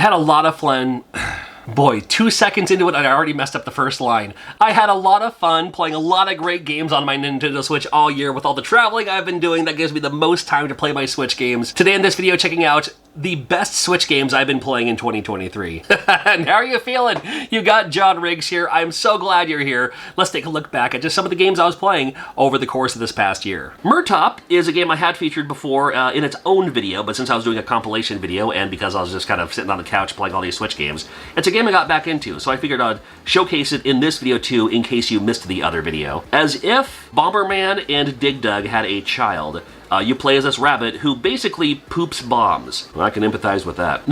had a lot of fun. Boy, 2 seconds into it and I already messed up the first line. I had a lot of fun playing a lot of great games on my Nintendo Switch all year. With all the traveling I've been doing, that gives me the most time to play my Switch games. Today in this video, checking out the best Switch games I've been playing in 2023. And how are you feeling? You got John Riggs here. I'm so glad you're here. Let's take a look back at just some of the games I was playing over the course of this past year. Murtop is a game I had featured before in its own video, but since I was doing a compilation video and because I was just kind of sitting on the couch playing all these Switch games, it's a game I got back into, so I figured I'd showcase it in this video too in case you missed the other video. As if Bomberman and Dig Dug had a child, you play as this rabbit who basically poops bombs. Well, I can empathize with that.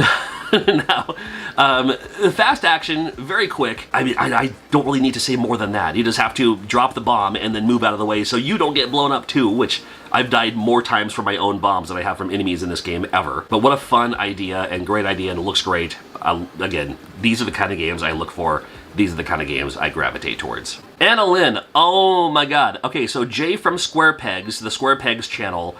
Now, fast action, very quick. I mean, I don't really need to say more than that. You just have to drop the bomb and then move out of the way so you don't get blown up too, which I've died more times from my own bombs than I have from enemies in this game ever. But what a fun idea and great idea, and it looks great. Again, these are the kind of games I look for. These are the kind of games I gravitate towards. Anna Lynn, oh my god. Okay, so Jay from Square Pegs, the Square Pegs channel,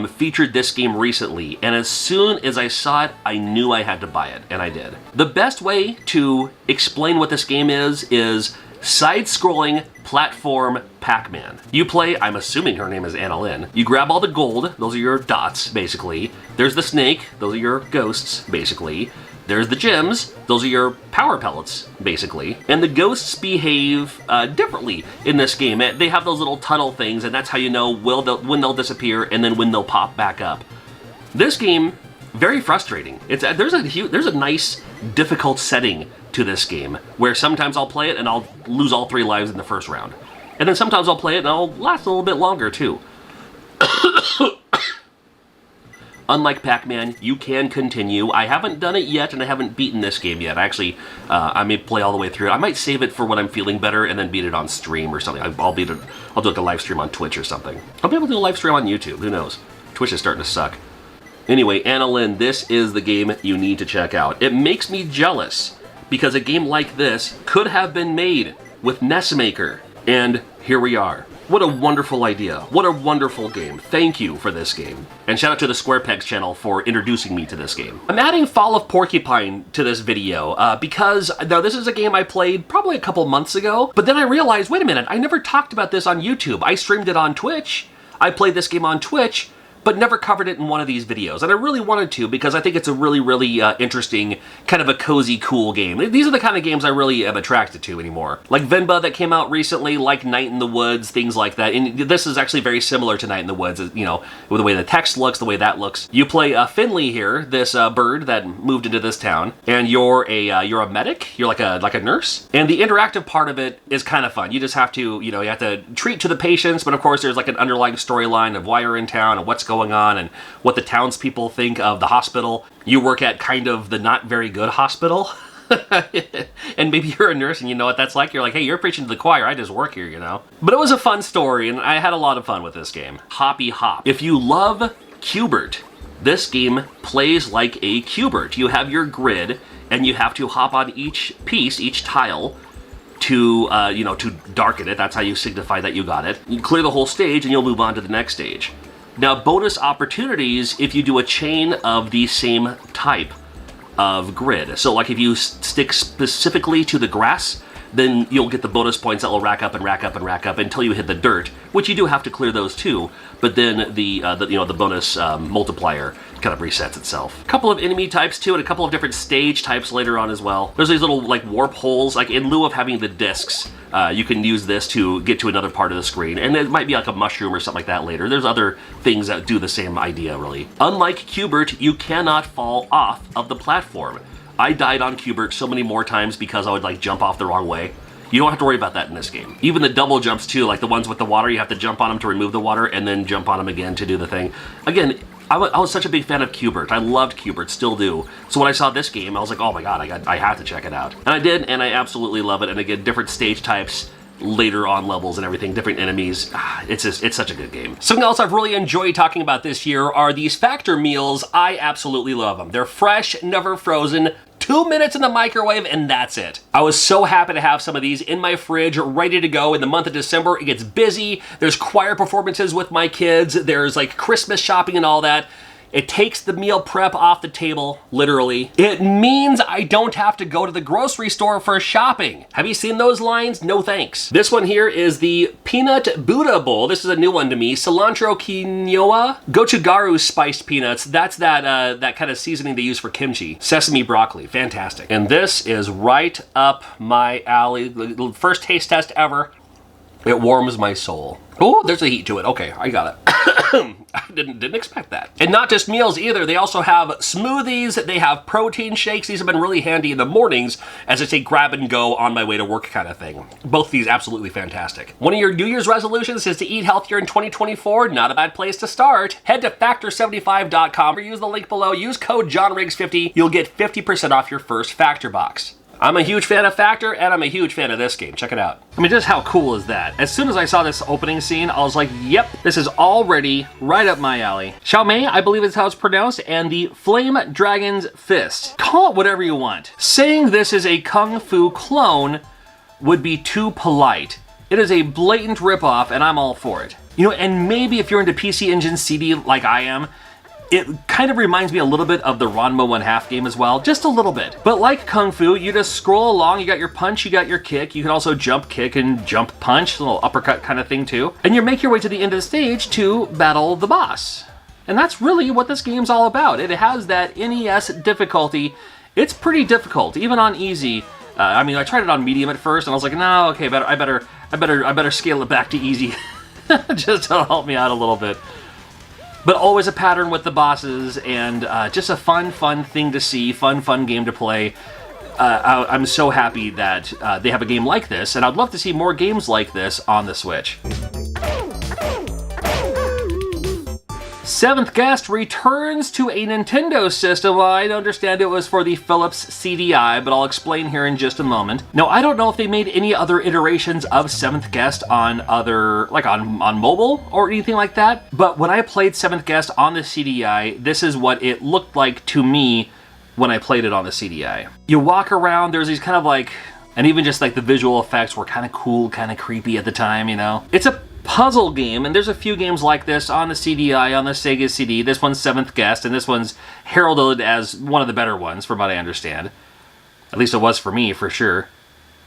featured this game recently, and as soon as I saw it, I knew I had to buy it, and I did. The best way to explain what this game is side-scrolling platform Pac-Man. You play, I'm assuming her name is Anna Lynn, you grab all the gold, those are your dots, basically. There's the snake, those are your ghosts, basically. There's the gems, those are your power pellets, basically. And the ghosts behave differently in this game. They have those little tunnel things, and that's how you know when they'll disappear and then when they'll pop back up. This game, very frustrating. There's a nice, difficult setting to this game, where sometimes I'll play it and I'll lose all 3 lives in the first round. And then sometimes I'll play it and I'll last a little bit longer, too. Unlike Pac-Man, you can continue. I haven't done it yet, and I haven't beaten this game yet. Actually, I may play all the way through. I might save it for when I'm feeling better and then beat it on stream or something. I'll do like a live stream on Twitch or something. I'll be able to do a live stream on YouTube. Who knows? Twitch is starting to suck. Anyway, Anna Lynn, this is the game you need to check out. It makes me jealous because a game like this could have been made with Nessmaker, and here we are. What a wonderful idea. What a wonderful game. Thank you for this game. And shout out to the Square Pegs channel for introducing me to this game. I'm adding Fall of Porcupine to this video because now this is a game I played probably a couple months ago, but then I realized, wait a minute, I never talked about this on YouTube. I streamed it on Twitch. I played this game on Twitch, but never covered it in one of these videos. And I really wanted to because I think it's a really, really interesting, kind of a cozy, cool game. These are the kind of games I really am attracted to anymore. Like Venba that came out recently, like Night in the Woods, things like that. And this is actually very similar to Night in the Woods, you know, with the way the text looks, the way that looks. You play Finley here, this bird that moved into this town, and you're a medic, you're like a nurse. And the interactive part of it is kind of fun. You just have to, you have to treat to the patients, but of course there's like an underlying storyline of why you're in town and what's going on and what the townspeople think of the hospital. You work at kind of the not very good hospital. And maybe you're a nurse and you know what that's like. You're like, hey, you're preaching to the choir. I just work here, you know. But it was a fun story and I had a lot of fun with this game. Hoppy Hop. If you love Q*bert, this game plays like a Q*bert. You have your grid and you have to hop on each piece, each tile, to to darken it. That's how you signify that you got it. You clear the whole stage and you'll move on to the next stage. Now, bonus opportunities if you do a chain of the same type of grid. So like if you stick specifically to the grass, then you'll get the bonus points that will rack up and rack up and rack up until you hit the dirt, which you do have to clear those too, but then the bonus multiplier kind of resets itself. A couple of enemy types too, and a couple of different stage types later on as well. There's these little like warp holes, like in lieu of having the discs, you can use this to get to another part of the screen, and it might be like a mushroom or something like that later. There's other things that do the same idea, really. Unlike Q*bert, you cannot fall off of the platform. I died on Q*bert so many more times because I would like jump off the wrong way. You don't have to worry about that in this game. Even the double jumps too, like the ones with the water, you have to jump on them to remove the water and then jump on them again to do the thing. Again, I was such a big fan of Q*bert. I loved Q*bert, still do. So when I saw this game, I was like, oh my god, I have to check it out. And I did, and I absolutely love it. And again, different stage types, later on levels and everything, different enemies. It's such a good game. Something else I've really enjoyed talking about this year are these Factor meals. I absolutely love them. They're fresh, never frozen, 2 minutes in the microwave, and that's it. I was so happy to have some of these in my fridge, ready to go in the month of December. It gets busy. There's choir performances with my kids. There's like Christmas shopping and all that. It takes the meal prep off the table, literally. It means I don't have to go to the grocery store for shopping. Have you seen those lines? No thanks. This one here is the Peanut Buddha Bowl. This is a new one to me. Cilantro quinoa, gochugaru spiced peanuts. That's that kind of seasoning they use for kimchi. Sesame broccoli, fantastic. And this is right up my alley. The first taste test ever. It warms my soul. Oh, there's a heat to it. Okay, I got it. I didn't expect that. And not just meals either. They also have smoothies. They have protein shakes. These have been really handy in the mornings as it's a grab and go on my way to work kind of thing. Both these absolutely fantastic. One of your New Year's resolutions is to eat healthier in 2024. Not a bad place to start. Head to factor75.com or use the link below. Use code JohnRiggs50. You'll get 50% off your first Factor box. I'm a huge fan of Factor, and I'm a huge fan of this game. Check it out. I mean, just how cool is that? As soon as I saw this opening scene, I was like, yep, this is already right up my alley. Xiao Mei, I believe is how it's pronounced, and the Flame Dragon's Fist. Call it whatever you want. Saying this is a Kung Fu clone would be too polite. It is a blatant ripoff, and I'm all for it. You know, and maybe if you're into PC Engine CD like I am, it kind of reminds me a little bit of the Ranma 1/2 game as well, just a little bit. But like Kung Fu, you just scroll along, you got your punch, you got your kick, you can also jump kick and jump punch, a little uppercut kind of thing too. And you make your way to the end of the stage to battle the boss. And that's really what this game's all about. It has that NES difficulty. It's pretty difficult, even on easy. I mean, I tried it on medium at first, and I was like, no, okay, I better scale it back to easy, just to help me out a little bit. But always a pattern with the bosses, and just a fun thing to see, fun game to play. I'm so happy that they have a game like this, and I'd love to see more games like this on the Switch. Seventh Guest returns to a Nintendo system. Well, I understand it was for the Philips CDI, but I'll explain here in just a moment. Now, I don't know if they made any other iterations of Seventh Guest on other, like on mobile or anything like that, but when I played Seventh Guest on the CDI, this is what it looked like to me when I played it on the CDI. You walk around, there's these kind of like, and even just like the visual effects were kind of cool, kind of creepy at the time, you know? It's a puzzle game, and there's a few games like this on the CDI, on the Sega CD. This one's Seventh Guest, and this one's heralded as one of the better ones, from what I understand. At least it was for me, for sure.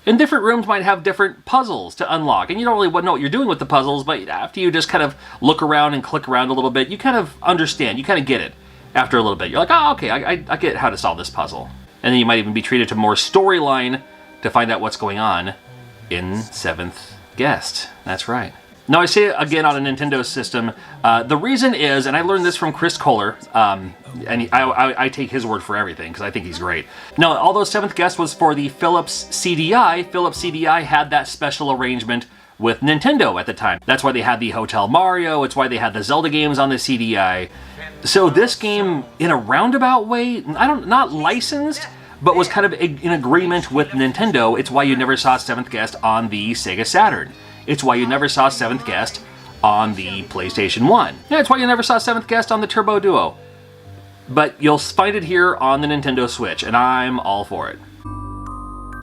And different rooms might have different puzzles to unlock, and you don't really know what you're doing with the puzzles, but after you just kind of look around and click around a little bit, you kind of understand, you kind of get it after a little bit. You're like, oh, okay, I get how to solve this puzzle. And then you might even be treated to more storyline to find out what's going on in Seventh Guest. That's right. Now, I say it again on a Nintendo system. The reason is, and I learned this from Chris Kohler, and I take his word for everything because I think he's great. Now, although Seventh Guest was for the Philips CDI, Philips CDI had that special arrangement with Nintendo at the time. That's why they had the Hotel Mario, it's why they had the Zelda games on the CDI. So this game, in a roundabout way, not licensed, but was kind of in agreement with Nintendo. It's why you never saw Seventh Guest on the Sega Saturn. It's why you never saw Seventh Guest on the PlayStation 1. Yeah, it's why you never saw Seventh Guest on the Turbo Duo. But you'll find it here on the Nintendo Switch, and I'm all for it.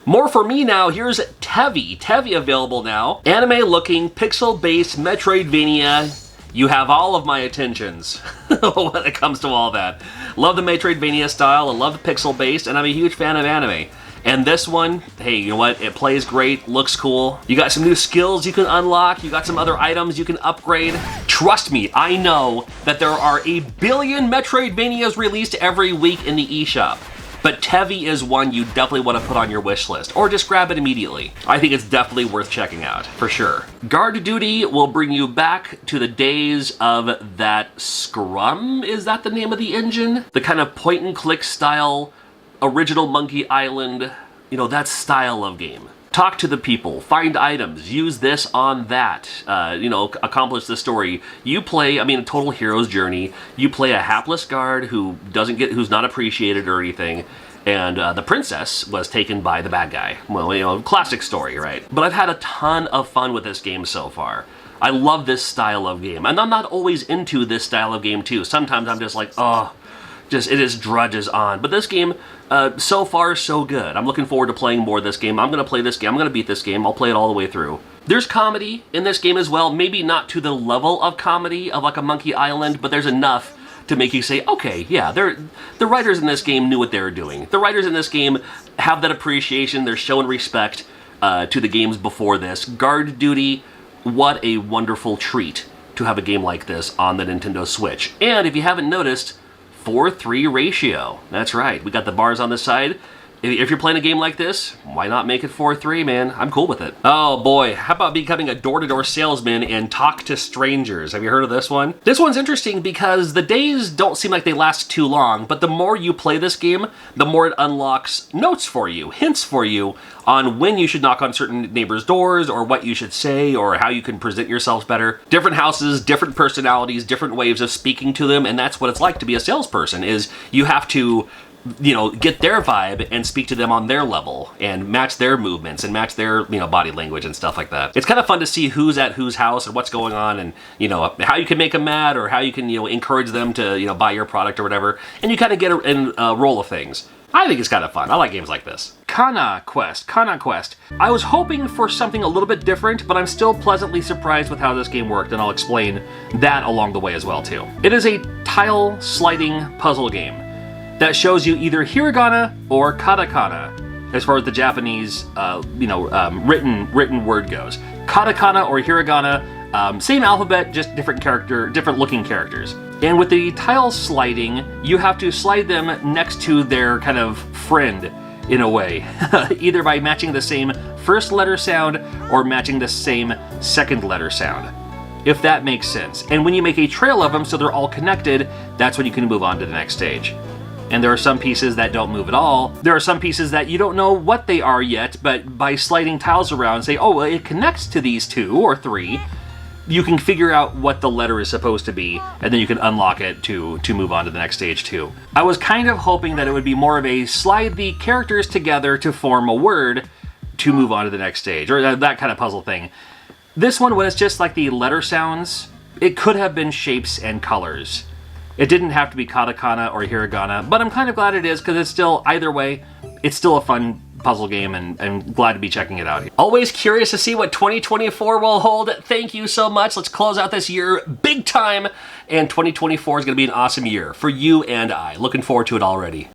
More for me now, here's Tevi. Tevi available now. Anime-looking, pixel-based Metroidvania. You have all of my attentions when it comes to all that. Love the Metroidvania style, I love the pixel-based, and I'm a huge fan of anime. And this one, hey, you know what? It plays great, looks cool. You got some new skills you can unlock. You got some other items you can upgrade. Trust me, I know that there are a billion Metroidvanias released every week in the eShop. But Tevi is one you definitely want to put on your wish list, or just grab it immediately. I think it's definitely worth checking out, for sure. Guard Duty will bring you back to the days of that Scrum, is that the name of the engine? The kind of point and click style, original Monkey Island, you know, that style of game. Talk to the people, find items, use this on that, you know, accomplish the story. You play, I mean, a total hero's journey. You play a hapless guard who's not appreciated or anything, and the princess was taken by the bad guy. Well, you know, classic story, right? But I've had a ton of fun with this game so far. I love this style of game, and I'm not always into this style of game too. Sometimes I'm just like, oh, it just drudges on. But this game, so far, so good. I'm looking forward to playing more of this game. I'm going to play this game. I'm going to beat this game. I'll play it all the way through. There's comedy in this game as well. Maybe not to the level of comedy of like a Monkey Island, but there's enough to make you say, okay, yeah, the writers in this game knew what they were doing. The writers in this game have that appreciation. They're showing respect to the games before this. Guard Duty, what a wonderful treat to have a game like this on the Nintendo Switch. And if you haven't noticed, 4:3 ratio. That's right, we got the bars on the side. If you're playing a game like this, why not make it 4:3, man? I'm cool with it. Oh boy, how about becoming a door-to-door salesman and talk to strangers? Have you heard of this one? This one's interesting because the days don't seem like they last too long, but the more you play this game, the more it unlocks notes for you, hints for you on when you should knock on certain neighbors' doors, or what you should say, or how you can present yourselves better. Different houses, different personalities, different ways of speaking to them, and that's what it's like to be a salesperson, is you have to, you know, get their vibe and speak to them on their level and match their movements and match their, you know, body language and stuff like that. It's kind of fun to see who's at whose house and what's going on, and, you know, how you can make them mad, or how you can, you know, encourage them to, you know, buy your product or whatever. And you kind of get a roll of things. I think it's kind of fun. I like games like this. Kana Quest. I was hoping for something a little bit different, but I'm still pleasantly surprised with how this game worked, and I'll explain that along the way as well too. It is a tile sliding puzzle game that shows you either hiragana or katakana, as far as the Japanese, written word goes. Katakana or hiragana, same alphabet, just different looking characters. And with the tile sliding, you have to slide them next to their kind of friend, in a way, either by matching the same first letter sound or matching the same second letter sound, if that makes sense. And when you make a trail of them so they're all connected, that's when you can move on to the next stage. And there are some pieces that don't move at all. There are some pieces that you don't know what they are yet, but by sliding tiles around, say, oh, well, it connects to these 2 or 3, you can figure out what the letter is supposed to be, and then you can unlock it to move on to the next stage too. I was kind of hoping that it would be more of a slide the characters together to form a word to move on to the next stage, or that kind of puzzle thing. This one, when it's just like the letter sounds, it could have been shapes and colors. It didn't have to be katakana or hiragana, but I'm kind of glad it is, because it's still, either way, it's still a fun puzzle game, and I'm glad to be checking it out. Always curious to see what 2024 will hold. Thank you so much. Let's close out this year big time, and 2024 is going to be an awesome year for you and I. Looking forward to it already.